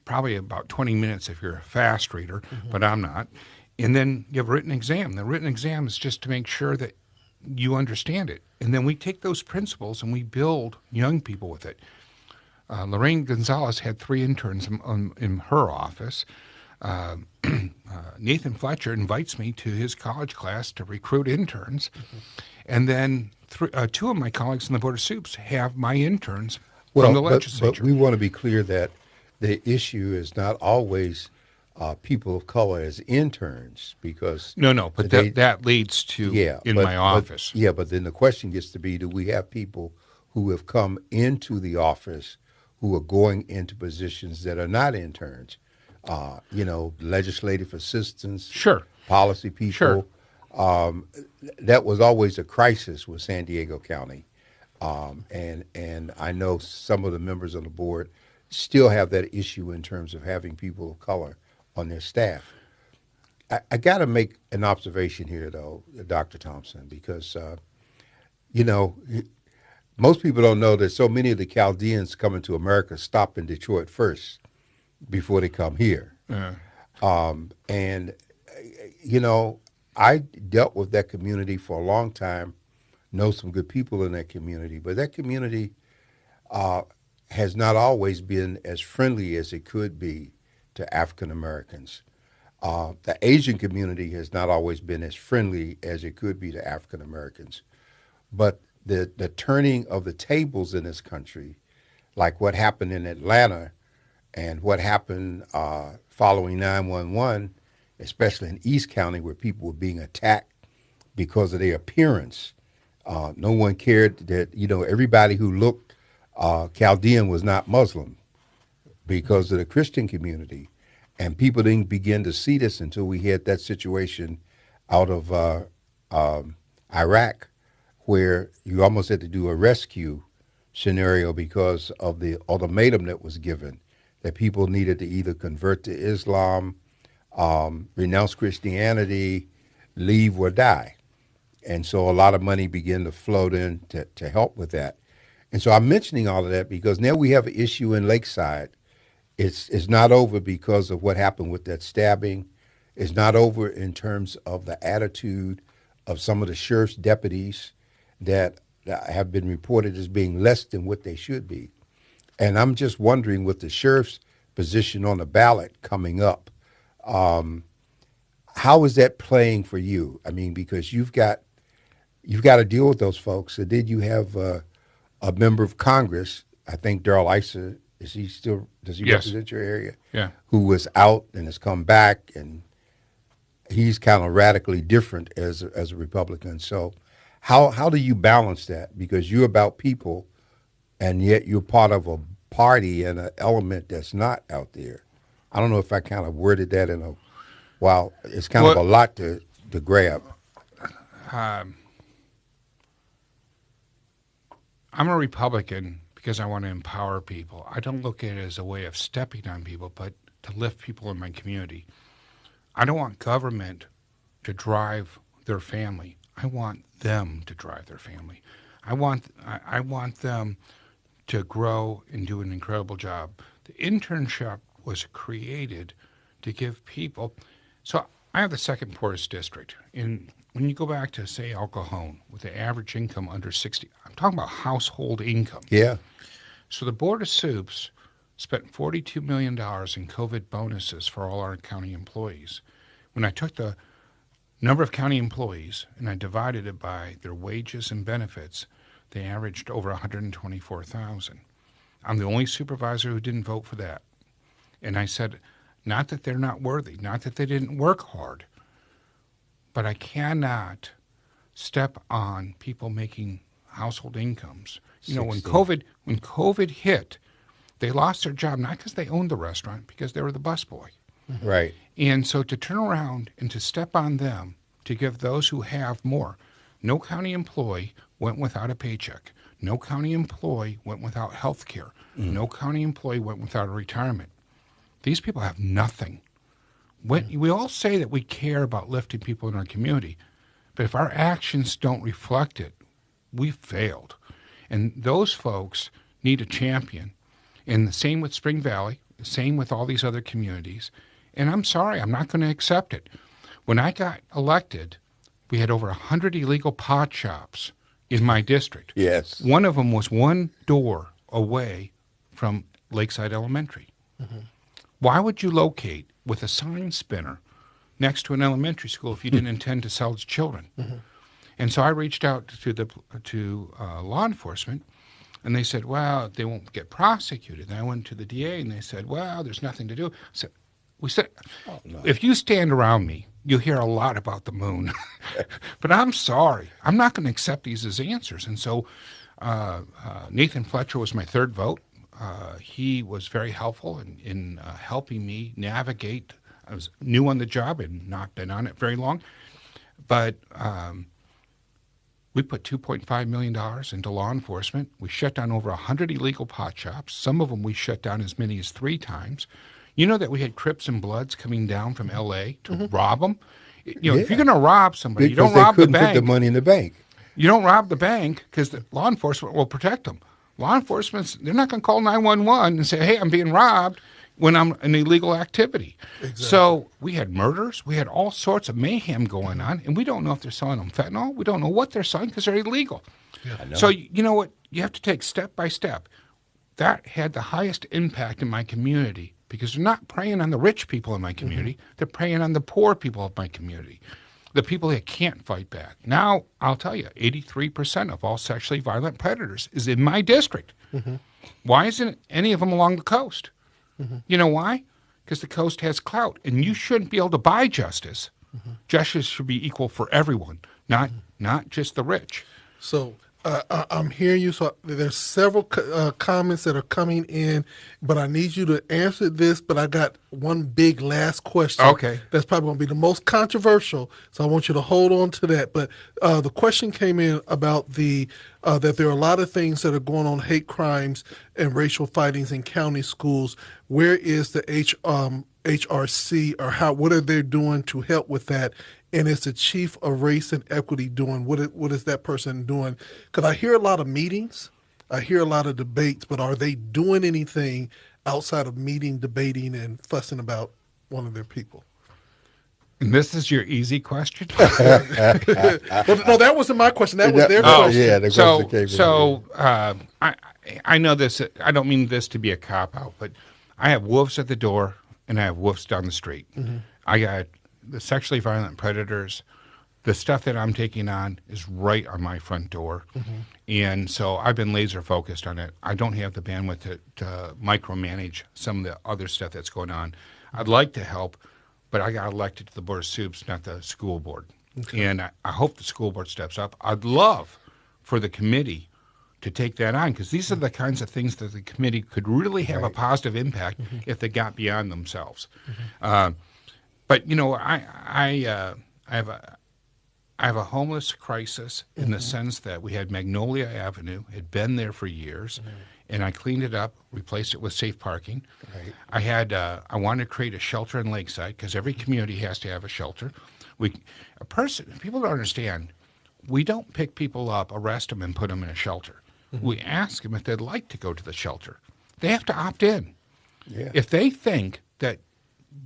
probably about 20 minutes if you're a fast reader, but I'm not. And then you have a written exam. The written exam is just to make sure that you understand it. And then we take those principles and we build young people with it. Lorraine Gonzalez had 3 interns in her office. Nathan Fletcher invites me to his college class to recruit interns. And then 2 of my colleagues in the Board of Soups have my interns from the legislature. But we want to be clear that the issue is not always people of color as interns, because no, but that leads to my office. But then the question gets to be, do we have people who have come into the office who are going into positions that are not interns? Legislative assistants, sure, policy people. Sure. That was always a crisis with San Diego County, and I know some of the members on the board still have that issue in terms of having people of color on their staff. I got to make an observation here, though, Dr. Thompson, because most people don't know that so many of the Chaldeans coming to America stop in Detroit first before they come here. I dealt with that community for a long time, know some good people in that community, but that community has not always been as friendly as it could be to African Americans. The Asian community has not always been as friendly as it could be to African Americans. But the turning of the tables in this country, like what happened in Atlanta and what happened following 9/11, especially in East County, where people were being attacked because of their appearance. No one cared that, everybody who looked Chaldean was not Muslim because of the Christian community. And people didn't begin to see this until we had that situation out of Iraq, where you almost had to do a rescue scenario because of the ultimatum that was given, that people needed to either convert to Islam, renounce Christianity, leave or die. And so a lot of money began to float in to help with that. And so I'm mentioning all of that because now we have an issue in Lakeside. It's not over because of what happened with that stabbing. It's not over in terms of the attitude of some of the sheriff's deputies that have been reported as being less than what they should be. And I'm just wondering, with the sheriff's position on the ballot coming up, how is that playing for you? I mean, because you've got to deal with those folks. And then you have a member of Congress, I think Darrell Issa, does he Yes. represent your area? Yeah. Who was out and has come back, and he's kind of radically different as a Republican. So how do you balance that? Because you're about people, and yet you're part of a party and an element that's not out there. I don't know if I kind of worded that it's kind of a lot to grab. I'm a Republican because I want to empower people. I don't look at it as a way of stepping on people, but to lift people in my community. I don't want government to drive their family. I want them to drive their family. I want them to grow and do an incredible job. The internship was created to give people. So I have the second poorest district. When you go back to, say, El Cajon, with the average income under 60, I'm talking about household income. Yeah. So the Board of Soups spent $42 million in COVID bonuses for all our county employees. When I took the number of county employees and I divided it by their wages and benefits, they averaged over 124,000. I'm the only supervisor who didn't vote for that. And I said, not that they're not worthy, not that they didn't work hard, but I cannot step on people making household incomes. When COVID hit, they lost their job, not because they owned the restaurant, because they were the busboy. Right. And so to turn around and to step on them, to give those who have more. No county employee went without a paycheck. No county employee went without health care. No county employee went without a retirement. These people have nothing. We all say that we care about lifting people in our community, but if our actions don't reflect it, we've failed. And those folks need a champion. And the same with Spring Valley, the same with all these other communities. And I'm sorry, I'm not going to accept it. When I got elected, we had over 100 illegal pot shops in my district. Yes. One of them was one door away from Lakeside Elementary. Why would you locate with a sign spinner next to an elementary school if you didn't intend to sell to children? And so I reached out to law enforcement, and they said, well, they won't get prosecuted. And I went to the DA, and they said, well, there's nothing to do. We said, if you stand around me, you'll hear a lot about the moon. But I'm sorry. I'm not going to accept these as answers. And so Nathan Fletcher was my third vote. He was very helpful in helping me navigate. I was new on the job and not been on it very long. But we put $2.5 million into law enforcement. We shut down over 100 illegal pot shops. Some of them we shut down as many as 3 times. You know that we had Crips and Bloods coming down from L.A. to rob them? You know, if you're going to rob somebody, you don't rob the bank. They couldn't put the money in the bank. You don't rob the bank because the law enforcement will protect them. Law enforcement, they're not going to call 911 and say, hey, I'm being robbed when I'm in illegal activity. Exactly. So we had murders. We had all sorts of mayhem going on, and we don't know if they're selling them fentanyl. We don't know what they're selling because they're illegal. Yeah. So you know what? You have to take step by step. That had the highest impact in my community because they're not preying on the rich people in my community. They're preying on the poor people of my community, the people that can't fight back. Now, I'll tell you, 83% of all sexually violent predators is in my district. Why isn't any of them along the coast? You know why? Because the coast has clout, and you shouldn't be able to buy justice. Justice should be equal for everyone, not just the rich. So I'm hearing you. So there's several comments that are coming in, but I need you to answer this. But I got one big last question. Okay. That's probably going to be the most controversial. So I want you to hold on to that. But the question came in about that there are a lot of things that are going on, hate crimes and racial fightings in county schools. Where is the HRC, or what are they doing to help with that? And is the chief of race and equity doing? What is that person doing? Because I hear a lot of meetings, I hear a lot of debates, but are they doing anything outside of meeting, debating, and fussing about one of their people? And this is your easy question? Well, no, that wasn't my question. That was their question. Yeah, the question came So I know this. I don't mean this to be a cop-out, but I have wolves at the door, and I have wolves down the street. I got the sexually violent predators. The stuff that I'm taking on is right on my front door. And so I've been laser focused on it. I don't have the bandwidth to micromanage some of the other stuff that's going on. I'd like to help, but I got elected to the Board of Soups, not the school board. And I hope the school board steps up. I'd love for the committee to take that on, because these are the kinds of things that the committee could really have a positive impact if they got beyond themselves. But you know, I have a homeless crisis in the sense that we had Magnolia Avenue, had been there for years, and I cleaned it up, replaced it with safe parking. I wanted to create a shelter in Lakeside because every community has to have a shelter. People don't understand. We don't pick people up, arrest them, and put them in a shelter. We ask them if they'd like to go to the shelter. They have to opt in. If they think that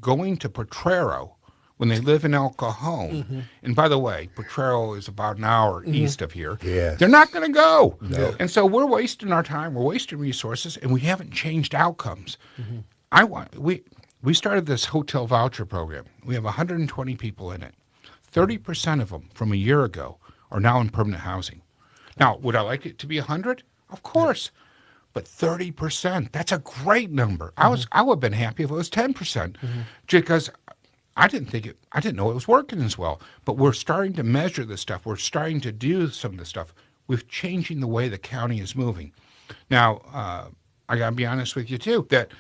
going to Potrero when they live in El Cajon, and by the way, Potrero is about an hour east of here, they're not going to go. And so we're wasting our time, we're wasting resources, and we haven't changed outcomes. We started this hotel voucher program. We have 120 people in it. 30% of them from a year ago are now in permanent housing. Now, would I like it to be 100? Of course. But 30%, that's a great number. I would have been happy if it was 10%, because I didn't know it was working as well. But we're starting to measure this stuff. We're starting to do some of this stuff. We're changing the way the county is moving. Now, I got to be honest with you, too, that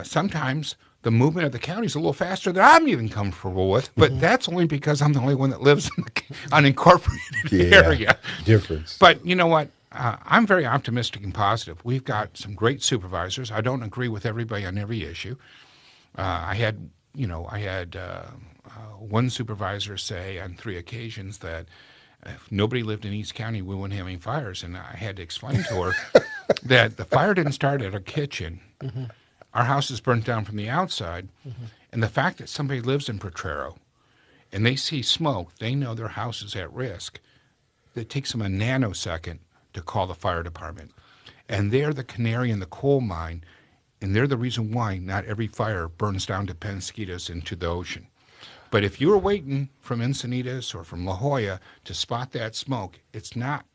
sometimes the movement of the county is a little faster than I'm even comfortable with, but that's only because I'm the only one that lives in the unincorporated area. Difference. But you know what? I'm very optimistic and positive. We've got some great supervisors. I don't agree with everybody on every issue. I had one supervisor say on 3 occasions that if nobody lived in East County, we wouldn't have any fires. And I had to explain to her that the fire didn't start at our kitchen. Mm-hmm. Our house is burnt down from the outside. Mm-hmm. And the fact that somebody lives in Potrero and they see smoke, they know their house is at risk. It takes them a nanosecond to call the fire department. And they're the canary in the coal mine, and they're the reason why not every fire burns down to Penasquitos into the ocean. But if you're waiting from Encinitas or from La Jolla to spot that smoke, it's not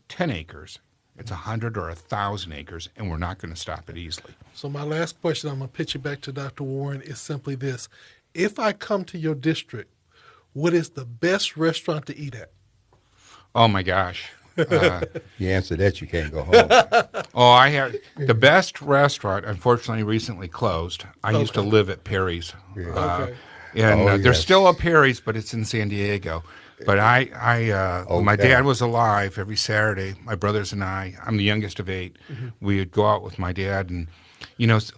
10 acres. It's 100 or 1,000 acres, and we're not going to stop it easily. So my last question, I'm going to pitch it back to Dr. Warren, is simply this. If I come to your district, what is the best restaurant to eat at? Oh, my gosh. You answer that, you can't go home. I have the best restaurant, unfortunately, recently closed. I used to live at Perry's. Okay. And there's yes. still a Perry's, but it's in San Diego. But when my dad was alive, every Saturday, my brothers and I'm the youngest of 8, we would go out with my dad. And,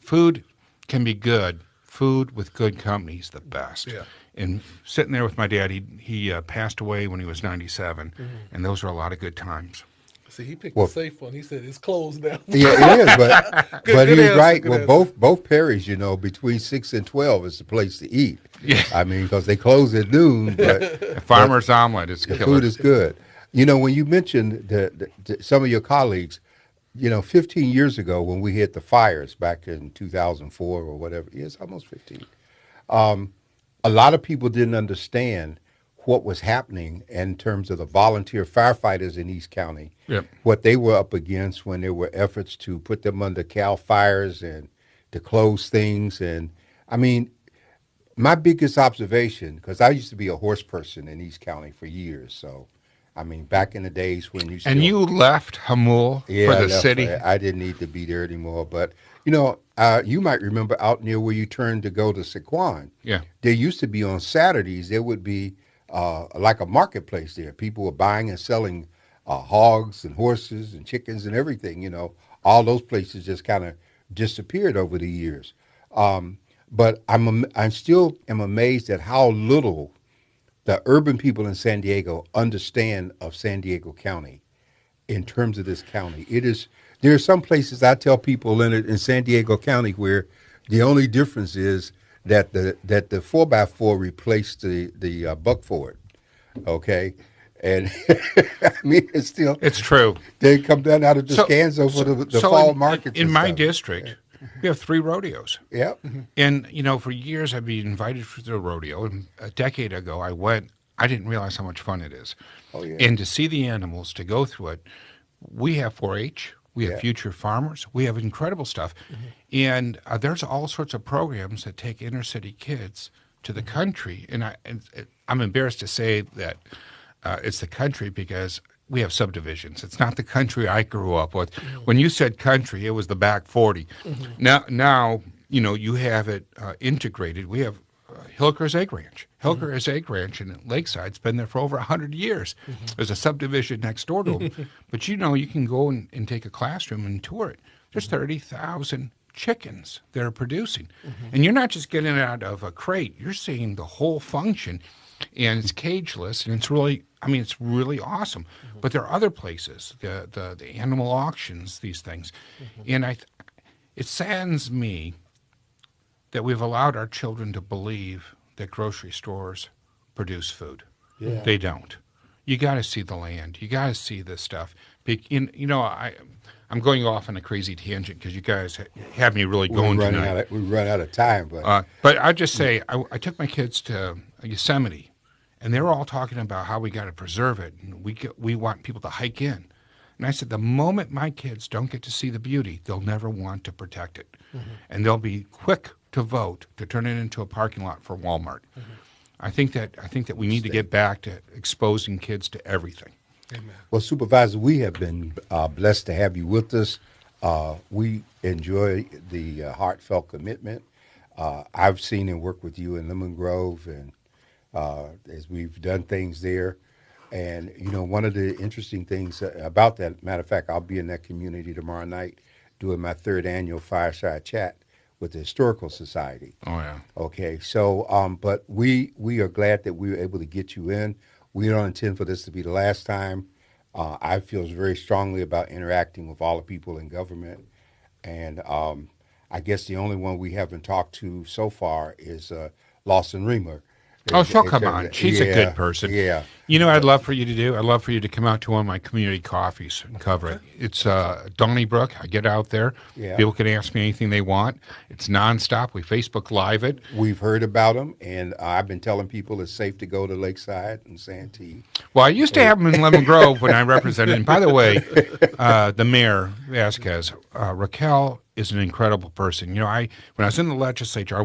food can be good. Food with good company is the best. Yeah. And sitting there with my dad, he passed away when he was 97, and those were a lot of good times. See, he picked a safe one. He said it's closed now. Yeah, it is, but Good he was answer, right. good Well, answer. both Perry's, between 6 and 12 is the place to eat. Yeah. I mean, because they close at noon, but A farmer's omelet is the killer. food is good. When you mentioned some of your colleagues, 15 years ago when we had the fires back in 2004 or whatever, it's almost 15. A lot of people didn't understand what was happening in terms of the volunteer firefighters in East County, Yep. what they were up against when there were efforts to put them under CAL FIRES and to close things. And I mean, my biggest observation, because I used to be a horse person in East County for years, so I mean, back in the days when you still, And you left Hamul yeah, for I the left. city? I didn't need to be there anymore. But you might remember out near where you turned to go to Sequan. Yeah. There used to be on Saturdays, there would be like a marketplace there. People were buying and selling hogs and horses and chickens and everything. All those places just kind of disappeared over the years. But I still am amazed at how little the urban people in San Diego understand of San Diego County in terms of this county. There are some places I tell people in San Diego County where the only difference is that the 4x4 replaced the Buckford, okay? And I mean, It's true. they come down out of the scans over the fall markets. In and my stuff. district, we have 3 rodeos. Yep. And, for years I'd be invited for the rodeo. And a decade ago I went. I didn't realize how much fun it is. Oh, yeah. And to see the animals, to go through it, we have 4-H. We have Yeah. future farmers. We have incredible stuff. And there's all sorts of programs that take inner city kids to the country. And I'm embarrassed to say that it's the country because we have subdivisions. It's not the country I grew up with. When you said country, it was the back 40. Now you have it integrated. We have Hilker's Egg Ranch. Hilker's Egg Ranch in Lakeside's been there for over 100 years. There's a subdivision next door to them. But you can go and take a classroom and tour it. There's 30,000 chickens that are producing. And you're not just getting it out of a crate. You're seeing the whole function. And it's cageless, and it's really awesome. But there are other places, the animal auctions, these things. And it saddens me that we've allowed our children to believe that grocery stores produce food. Yeah. They don't. You got to see the land. You got to see this stuff. I'm going off on a crazy tangent because you guys have me really going tonight. We run out of time, but I'd just say I took my kids to Yosemite, and they were all talking about how we got to preserve it, and we want people to hike in. And I said, the moment my kids don't get to see the beauty, they'll never want to protect it, and they'll be quick to vote to turn it into a parking lot for Walmart. I think that we need to get back to exposing kids to everything. Amen. Well, Supervisor, we have been blessed to have you with us. We enjoy the heartfelt commitment. I've seen and worked with you in Lemon Grove, and as we've done things there. And, one of the interesting things about that, matter of fact, I'll be in that community tomorrow night doing my 3rd annual Fireside Chat with the Historical Society. Oh, yeah. Okay, so but we are glad that we were able to get you in. We don't intend for this to be the last time. I feel very strongly about interacting with all the people in government, and I guess the only one we haven't talked to so far is Lawson Reamer. Oh, she'll come on. She's a good person. Yeah. You know what I'd love for you to do? I'd love for you to come out to one of my community coffees and cover it. It's Donnybrook. I get out there. Yeah. People can ask me anything they want. It's nonstop. We Facebook Live it. We've heard about them, and I've been telling people it's safe to go to Lakeside and Santee. Well, I used to have them in Lemon Grove when I represented. And by the way, the mayor, Vasquez, Raquel is an incredible person. You know, when I was in the legislature,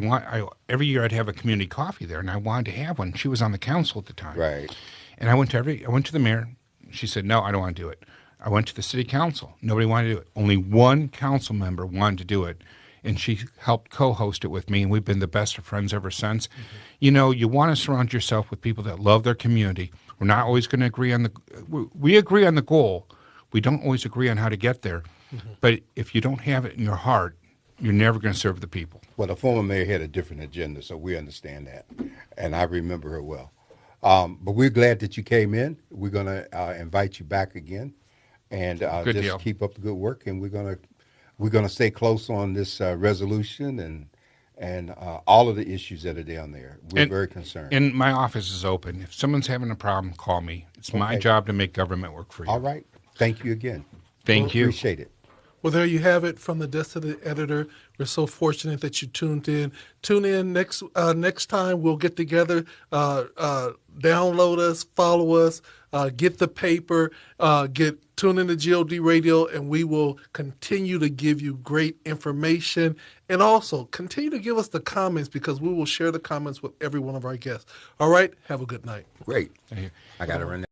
every year I'd have a community coffee there, and I wanted to have one. She was on the council at the time. Right. And I went to the mayor. She said, no, I don't want to do it. I went to the city council. Nobody wanted to do it. Only one council member wanted to do it, and she helped co-host it with me, and we've been the best of friends ever since. Mm-hmm. You know, you want to surround yourself with people that love their community. We're not always going to agree on we agree on the goal. We don't always agree on how to get there. Mm-hmm. But if you don't have it in your heart, you're never going to serve the people. Well, the former mayor had a different agenda, so we understand that, and I remember her well. But we're glad that you came in. We're going to invite you back again, and just keep up the good work. And we're going to stay close on this resolution and all of the issues that are down there. We're very concerned. And my office is open. If someone's having a problem, call me. It's my job to make government work for you. All right. Thank you again. Thank you. Appreciate it. Well, there you have it from the desk of the editor. We're so fortunate that you tuned in. Tune in next time. We'll get together. Download us, follow us, get the paper, tune in to GOD Radio, and we will continue to give you great information. And also continue to give us the comments, because we will share the comments with every one of our guests. All right. Have a good night. Great. I got to run.